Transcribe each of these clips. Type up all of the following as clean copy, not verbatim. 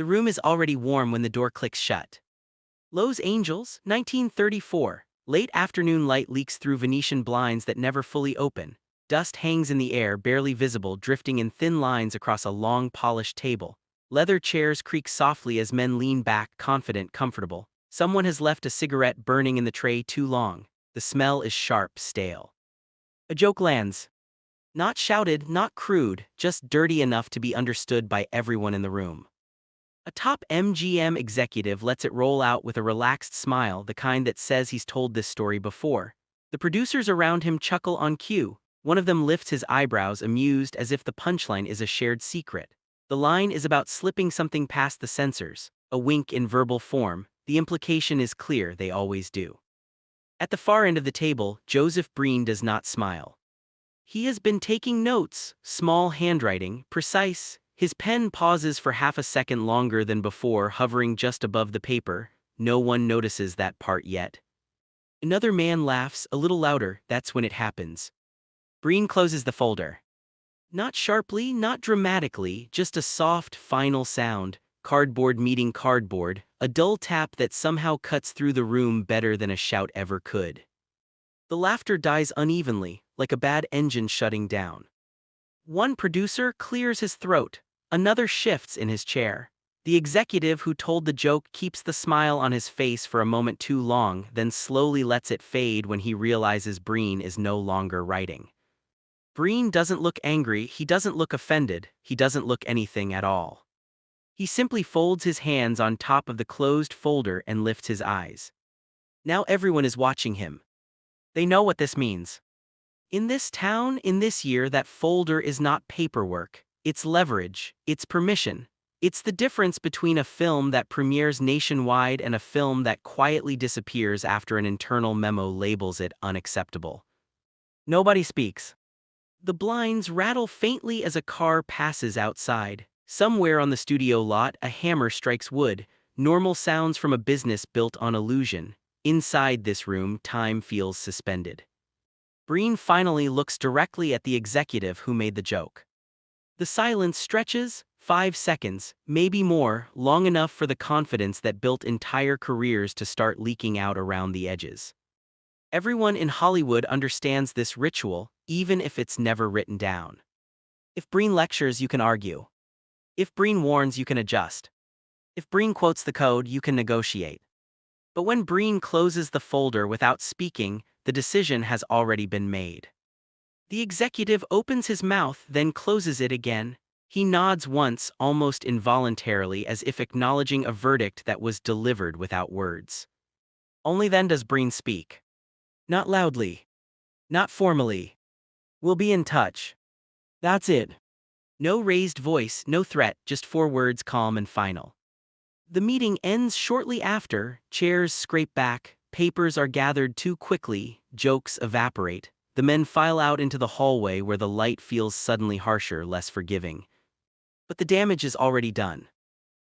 The room is already warm when the door clicks shut. Lowe's Angels, 1934. Late afternoon light leaks through Venetian blinds that never fully open. Dust hangs in the air, barely visible, drifting in thin lines across a long, polished table. Leather chairs creak softly as men lean back, confident, comfortable. Someone has left a cigarette burning in the tray too long. The smell is sharp, stale. A joke lands. Not shouted, not crude, just dirty enough to be understood by everyone in the room. A top MGM executive lets it roll out with a relaxed smile, the kind that says he's told this story before. The producers around him chuckle on cue. One of them lifts his eyebrows, amused, as if the punchline is a shared secret. The line is about slipping something past the censors, a wink in verbal form. The implication is clear, they always do. At the far end of the table, Joseph Breen does not smile. He has been taking notes, small handwriting, precise. His pen pauses for half a second longer than before, hovering just above the paper. No one notices that part yet. Another man laughs, a little louder. That's when it happens. Breen closes the folder. Not sharply, not dramatically, just a soft, final sound. Cardboard meeting cardboard, a dull tap that somehow cuts through the room better than a shout ever could. The laughter dies unevenly, like a bad engine shutting down. One producer clears his throat. Another shifts in his chair. The executive who told the joke keeps the smile on his face for a moment too long, then slowly lets it fade when he realizes Breen is no longer writing. Breen doesn't look angry, he doesn't look offended, he doesn't look anything at all. He simply folds his hands on top of the closed folder and lifts his eyes. Now everyone is watching him. They know what this means. In this town, in this year, that folder is not paperwork. It's leverage, it's permission. It's the difference between a film that premieres nationwide and a film that quietly disappears after an internal memo labels it unacceptable. Nobody speaks. The blinds rattle faintly as a car passes outside. Somewhere on the studio lot, a hammer strikes wood, normal sounds from a business built on illusion. Inside this room, time feels suspended. Breen finally looks directly at the executive who made the joke. The silence stretches, 5 seconds, maybe more, long enough for the confidence that built entire careers to start leaking out around the edges. Everyone in Hollywood understands this ritual, even if it's never written down. If Breen lectures, you can argue. If Breen warns, you can adjust. If Breen quotes the code, you can negotiate. But when Breen closes the folder without speaking, the decision has already been made. The executive opens his mouth, then closes it again. He nods once, almost involuntarily, as if acknowledging a verdict that was delivered without words. Only then does Breen speak. Not loudly. Not formally. We'll be in touch. That's it. No raised voice, no threat, just 4 words, calm and final. The meeting ends shortly after. Chairs scrape back, papers are gathered too quickly, jokes evaporate. The men file out into the hallway where the light feels suddenly harsher, less forgiving. But the damage is already done.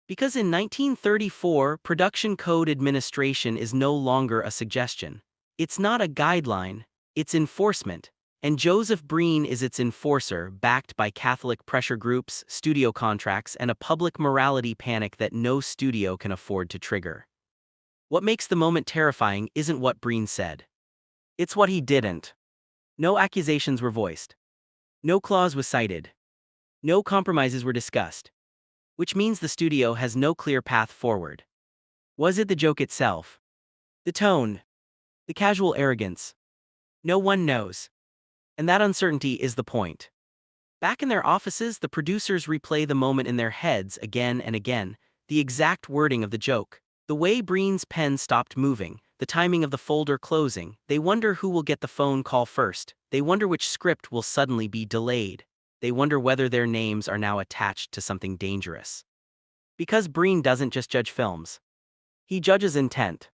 Because in 1934, production code administration is no longer a suggestion. It's not a guideline, it's enforcement. And Joseph Breen is its enforcer, backed by Catholic pressure groups, studio contracts, and a public morality panic that no studio can afford to trigger. What makes the moment terrifying isn't what Breen said. It's what he didn't. No accusations were voiced. No clause was cited. No compromises were discussed. Which means the studio has no clear path forward. Was it the joke itself? The tone? The casual arrogance? No one knows. And that uncertainty is the point. Back in their offices, the producers replay the moment in their heads again and again, the exact wording of the joke, the way Breen's pen stopped moving, the timing of the folder closing. They wonder who will get the phone call first. They wonder which script will suddenly be delayed. They wonder whether their names are now attached to something dangerous. Because Breen doesn't just judge films. He judges intent.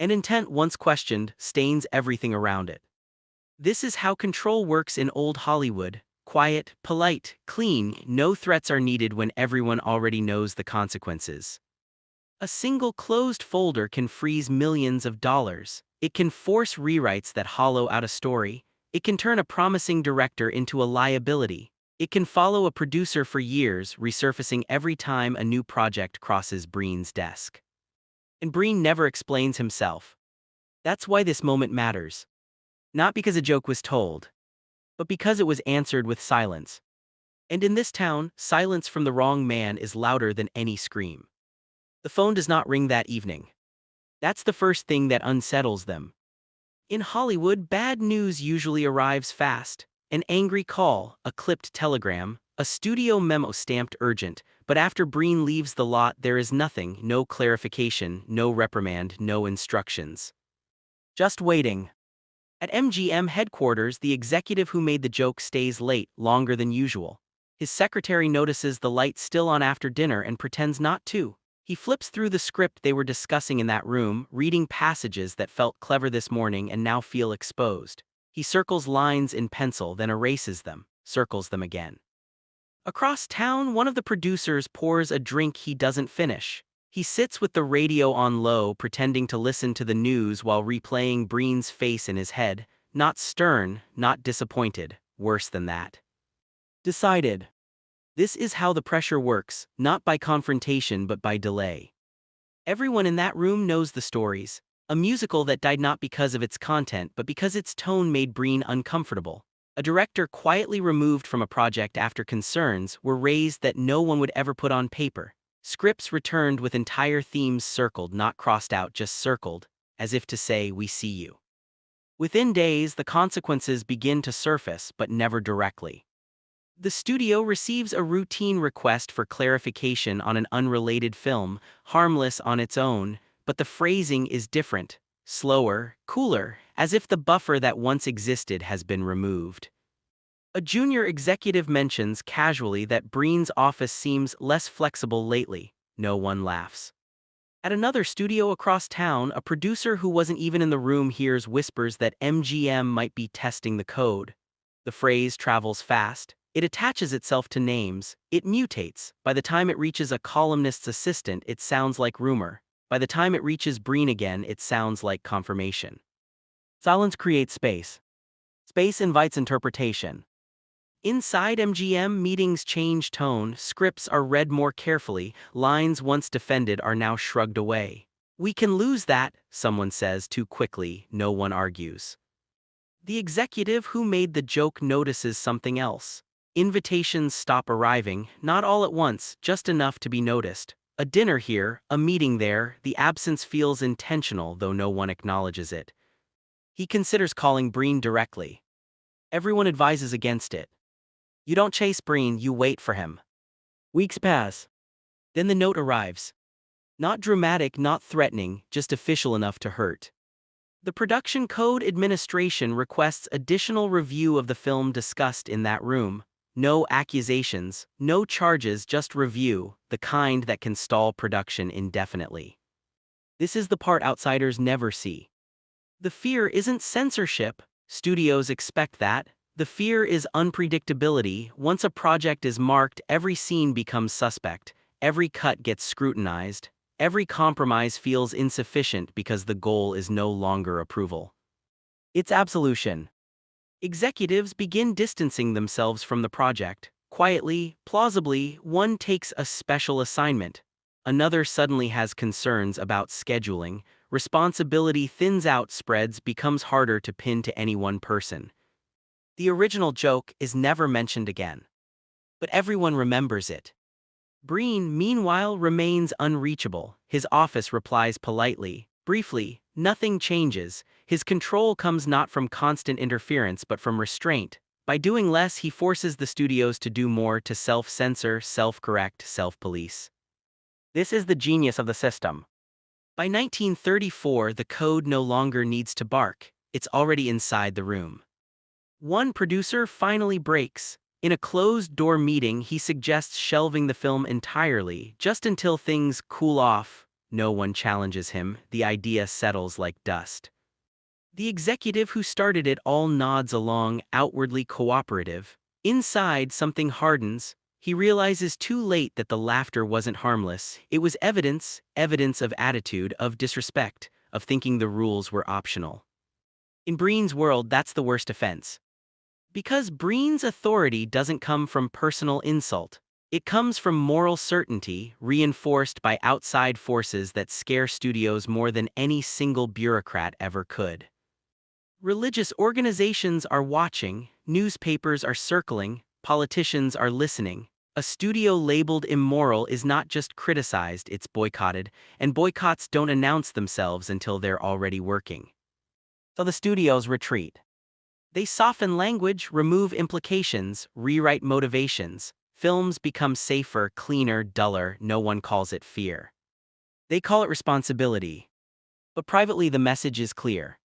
And intent, once questioned, stains everything around it. This is how control works in old Hollywood. Quiet, polite, clean, no threats are needed when everyone already knows the consequences. A single closed folder can freeze millions of dollars. It can force rewrites that hollow out a story. It can turn a promising director into a liability. It can follow a producer for years, resurfacing every time a new project crosses Breen's desk. And Breen never explains himself. That's why this moment matters. Not because a joke was told, but because it was answered with silence. And in this town, silence from the wrong man is louder than any scream. The phone does not ring that evening. That's the first thing that unsettles them. In Hollywood, bad news usually arrives fast. An angry call, a clipped telegram, a studio memo stamped urgent, but after Breen leaves the lot there is nothing, no clarification, no reprimand, no instructions. Just waiting. At MGM headquarters, the executive who made the joke stays late, longer than usual. His secretary notices the light still on after dinner and pretends not to. He flips through the script they were discussing in that room, reading passages that felt clever this morning and now feel exposed. He circles lines in pencil, then erases them, circles them again. Across town, one of the producers pours a drink he doesn't finish. He sits with the radio on low, pretending to listen to the news while replaying Breen's face in his head, not stern, not disappointed, worse than that. Decided. This is how the pressure works, not by confrontation but by delay. Everyone in that room knows the stories. A musical that died not because of its content but because its tone made Breen uncomfortable. A director quietly removed from a project after concerns were raised that no one would ever put on paper. Scripts returned with entire themes circled, not crossed out, just circled, as if to say, "We see you." Within days, the consequences begin to surface, but never directly. The studio receives a routine request for clarification on an unrelated film, harmless on its own, but the phrasing is different, slower, cooler, as if the buffer that once existed has been removed. A junior executive mentions casually that Breen's office seems less flexible lately. No one laughs. At another studio across town, a producer who wasn't even in the room hears whispers that MGM might be testing the code. The phrase travels fast. It attaches itself to names. It mutates. By the time it reaches a columnist's assistant, it sounds like rumor. By the time it reaches Breen again, it sounds like confirmation. Silence creates space. Space invites interpretation. Inside MGM, meetings change tone, scripts are read more carefully, lines once defended are now shrugged away. "We can lose that," someone says too quickly, no one argues. The executive who made the joke notices something else. Invitations stop arriving, not all at once, just enough to be noticed. A dinner here, a meeting there, the absence feels intentional though no one acknowledges it. He considers calling Breen directly. Everyone advises against it. You don't chase Breen, you wait for him. Weeks pass. Then the note arrives. Not dramatic, not threatening, just official enough to hurt. The Production Code Administration requests additional review of the film discussed in that room. No accusations, no charges, just review, the kind that can stall production indefinitely. This is the part outsiders never see. The fear isn't censorship, studios expect that. The fear is unpredictability. Once a project is marked, every scene becomes suspect, every cut gets scrutinized, every compromise feels insufficient because the goal is no longer approval. It's absolution. Executives begin distancing themselves from the project. Quietly, plausibly, one takes a special assignment. Another suddenly has concerns about scheduling. Responsibility thins out, spreads, becomes harder to pin to any one person. The original joke is never mentioned again. But everyone remembers it. Breen, meanwhile, remains unreachable. His office replies politely, briefly, nothing changes. His control comes not from constant interference but from restraint. By doing less, he forces the studios to do more, to self-censor, self-correct, self-police. This is the genius of the system. By 1934, the code no longer needs to bark. It's already inside the room. One producer finally breaks. In a closed-door meeting, he suggests shelving the film entirely, just until things cool off. No one challenges him. The idea settles like dust. The executive who started it all nods along, outwardly cooperative. Inside, something hardens. He realizes too late that the laughter wasn't harmless. It was evidence of attitude, of disrespect, of thinking the rules were optional. In Breen's world, that's the worst offense. Because Breen's authority doesn't come from personal insult. It comes from moral certainty, reinforced by outside forces that scare studios more than any single bureaucrat ever could. Religious organizations are watching, newspapers are circling, politicians are listening. A studio labeled immoral is not just criticized, it's boycotted, and boycotts don't announce themselves until they're already working. So the studios retreat. They soften language, remove implications, rewrite motivations. Films become safer, cleaner, duller. No one calls it fear. They call it responsibility. But privately, the message is clear.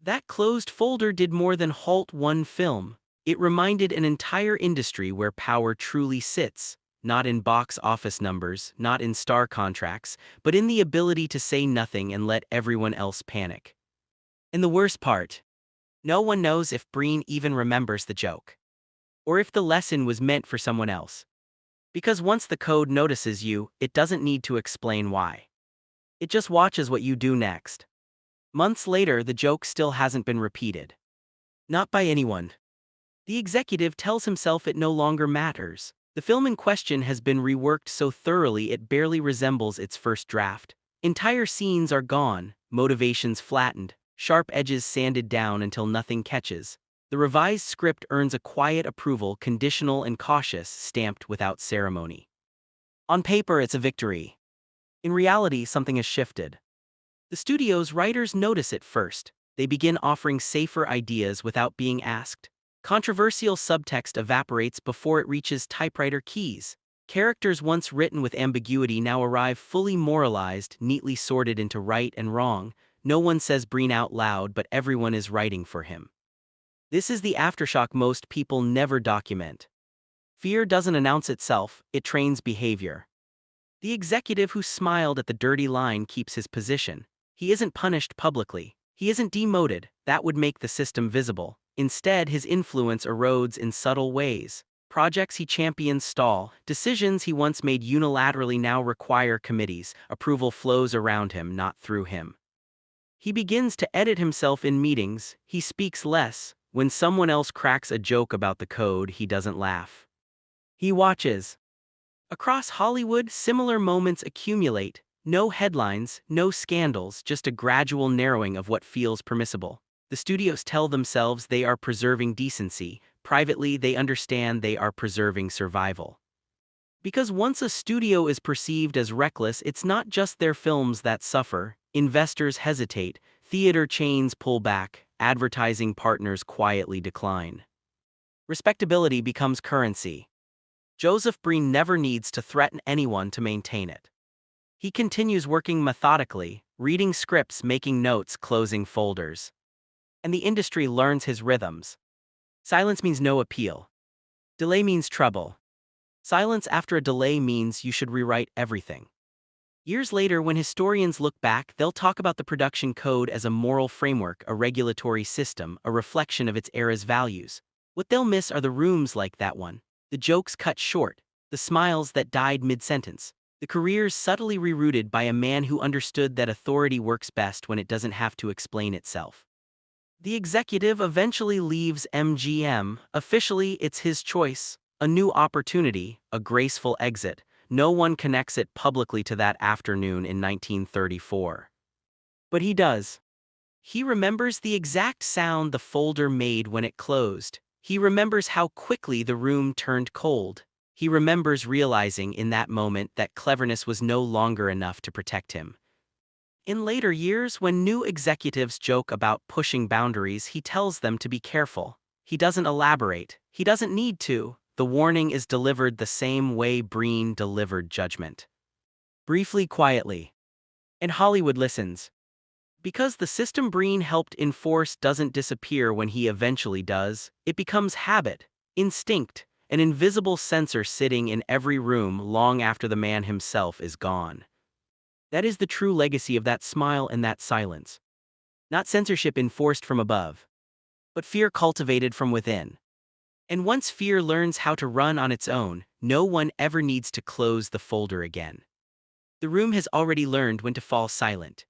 That closed folder did more than halt one film. It reminded an entire industry where power truly sits, not in box office numbers, not in star contracts, but in the ability to say nothing and let everyone else panic. And the worst part, no one knows if Breen even remembers the joke, or if the lesson was meant for someone else. Because once the code notices you, it doesn't need to explain why. It just watches what you do next. Months later, the joke still hasn't been repeated. Not by anyone. The executive tells himself it no longer matters. The film in question has been reworked so thoroughly it barely resembles its first draft. Entire scenes are gone, motivations flattened, sharp edges sanded down until nothing catches. The revised script earns a quiet approval, conditional and cautious, stamped without ceremony. On paper, it's a victory. In reality, something has shifted. The studio's writers notice it first. They begin offering safer ideas without being asked. Controversial subtext evaporates before it reaches typewriter keys. Characters once written with ambiguity now arrive fully moralized, neatly sorted into right and wrong. No one says Breen out loud, but everyone is writing for him. This is the aftershock most people never document. Fear doesn't announce itself, it trains behavior. The executive who smiled at the dirty line keeps his position. He isn't punished publicly. He isn't demoted, that would make the system visible. Instead, his influence erodes in subtle ways. Projects he champions stall. Decisions he once made unilaterally now require committees. Approval flows around him, not through him. He begins to edit himself in meetings. He speaks less. When someone else cracks a joke about the code, he doesn't laugh. He watches. Across Hollywood, similar moments accumulate. No headlines, no scandals, just a gradual narrowing of what feels permissible. The studios tell themselves they are preserving decency. Privately, they understand they are preserving survival. Because once a studio is perceived as reckless, it's not just their films that suffer. Investors hesitate, theater chains pull back, advertising partners quietly decline. Respectability becomes currency. Joseph Breen never needs to threaten anyone to maintain it. He continues working methodically, reading scripts, making notes, closing folders. And the industry learns his rhythms. Silence means no appeal. Delay means trouble. Silence after a delay means you should rewrite everything. Years later, when historians look back, they'll talk about the production code as a moral framework, a regulatory system, a reflection of its era's values. What they'll miss are the rooms like that one, the jokes cut short, the smiles that died mid-sentence, the careers subtly rerouted by a man who understood that authority works best when it doesn't have to explain itself. The executive eventually leaves MGM. Officially, it's his choice, a new opportunity, a graceful exit. No one connects it publicly to that afternoon in 1934. But he does. He remembers the exact sound the folder made when it closed. He remembers how quickly the room turned cold. He remembers realizing in that moment that cleverness was no longer enough to protect him. In later years, when new executives joke about pushing boundaries, he tells them to be careful. He doesn't elaborate. He doesn't need to. The warning is delivered the same way Breen delivered judgment. Briefly, quietly. And Hollywood listens. Because the system Breen helped enforce doesn't disappear when he eventually does, it becomes habit, instinct, an invisible censor sitting in every room long after the man himself is gone. That is the true legacy of that smile and that silence. Not censorship enforced from above, but fear cultivated from within. And once fear learns how to run on its own, no one ever needs to close the folder again. The room has already learned when to fall silent.